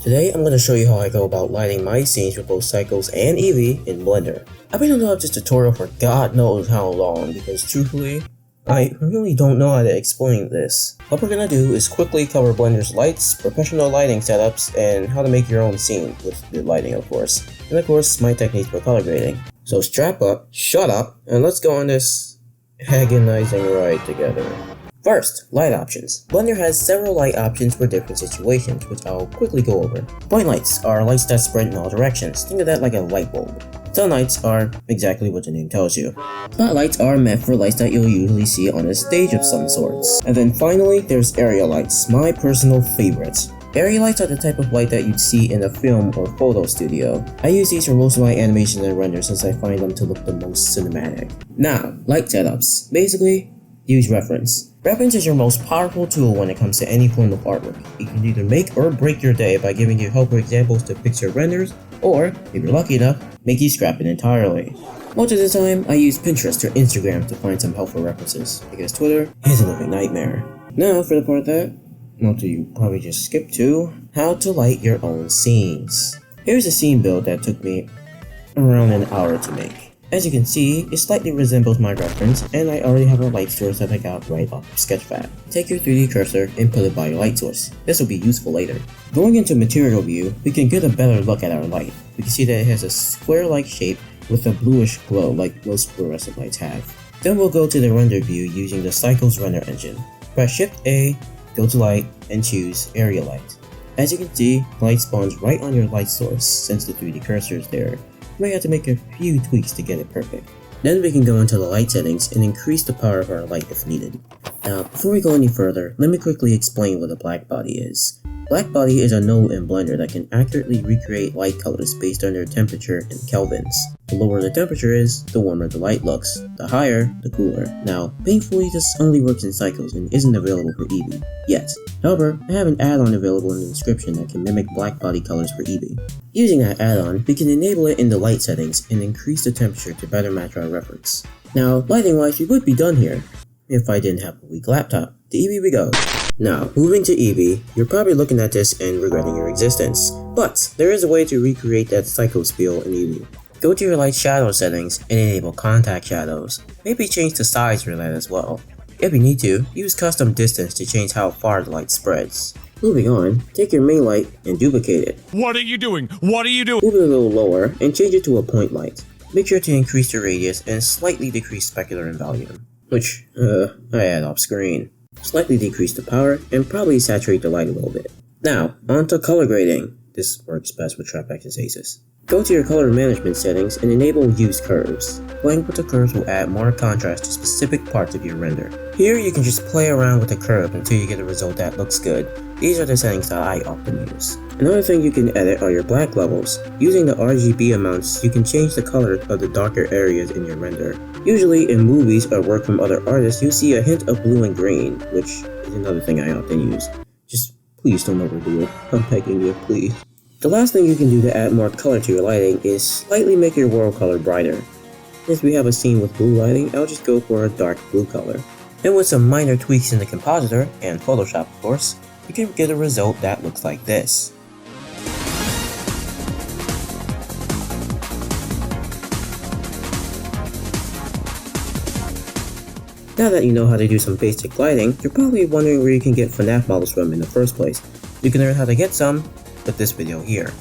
Today I'm going to show you how I go about lighting my scenes with both Cycles and Eevee in Blender. I've been on this tutorial for God knows how long because truthfully, I really don't know how to explain this. What we're going to do is quickly cover Blender's lights, professional lighting setups, and how to make your own scene with the lighting of course. And of course my techniques for color grading. So strap up, shut up, and let's go on this agonizing ride together. First, light options. Blender has several light options for different situations, which I'll quickly go over. Point lights are lights that spread in all directions. Think of that like a light bulb. Sunlights are exactly what the name tells you. Spotlights are meant for lights that you'll usually see on a stage of some sorts. And then finally, there's area lights, my personal favorites. Area lights are the type of light that you'd see in a film or photo studio. I use these for most of my animations and renders since I find them to look the most cinematic. Now, light setups. Basically, use reference. Reference is your most powerful tool when it comes to any form of artwork. It can either make or break your day by giving you helpful examples to fix your renders, or, if you're lucky enough, make you scrap it entirely. Most of the time, I use Pinterest or Instagram to find some helpful references, because Twitter is a living nightmare. Now, for the part that most of you probably just skipped to, how to light your own scenes. Here's a scene build that took me around an hour to make. As you can see, it slightly resembles my reference, and I already have a light source that I got right off of Sketchfab. Take your 3D cursor and put it by your light source. This will be useful later. Going into material view, we can get a better look at our light. We can see that it has a square-like shape with a bluish glow like most fluorescent lights have. Then we'll go to the render view using the Cycles render engine. Press Shift A, go to light, and choose area light. As you can see, light spawns right on your light source since the 3D cursor is there. You might have to make a few tweaks to get it perfect. Then we can go into the light settings and increase the power of our light if needed. Now, before we go any further, let me quickly explain what a black body is. Black body is a node in Blender that can accurately recreate light colors based on their temperature in kelvins. The lower the temperature is, the warmer the light looks. The higher, the cooler. Now, painfully this only works in Cycles and isn't available for Eevee yet. However, I have an add-on available in the description that can mimic black body colors for Eevee. Using that add-on, we can enable it in the light settings and increase the temperature to better match our reference. Now, lighting-wise, we would be done here if I didn't have a weak laptop. To Eevee we go. Now, moving to Eevee, you're probably looking at this and regretting your existence. But, there is a way to recreate that Cycles feel in Eevee. Go to your light shadow settings and enable contact shadows. Maybe change the size for that as well. If you need to, use custom distance to change how far the light spreads. Moving on, take your main light and duplicate it. What are you doing? What are you doing? Move it a little lower and change it to a point light. Make sure to increase the radius and slightly decrease specular and volume. Which, I add off screen. Slightly decrease the power and probably saturate the light a little bit. Now, on to color grading. This works best with Trapex's Aces. Go to your color management settings and enable Use Curves. Playing with the curves will add more contrast to specific parts of your render. Here you can just play around with the curve until you get a result that looks good. These are the settings that I often use. Another thing you can edit are your black levels. Using the RGB amounts, you can change the color of the darker areas in your render. Usually in movies or work from other artists, you'll see a hint of blue and green, which is another thing I often use. Just please don't overdo it. I'm begging you, please. The last thing you can do to add more color to your lighting is slightly make your world color brighter. Since we have a scene with blue lighting, I'll just go for a dark blue color. And with some minor tweaks in the compositor, and Photoshop of course, you can get a result that looks like this. Now that you know how to do some basic lighting, you're probably wondering where you can get FNAF models from in the first place. You can learn how to get some with this video here.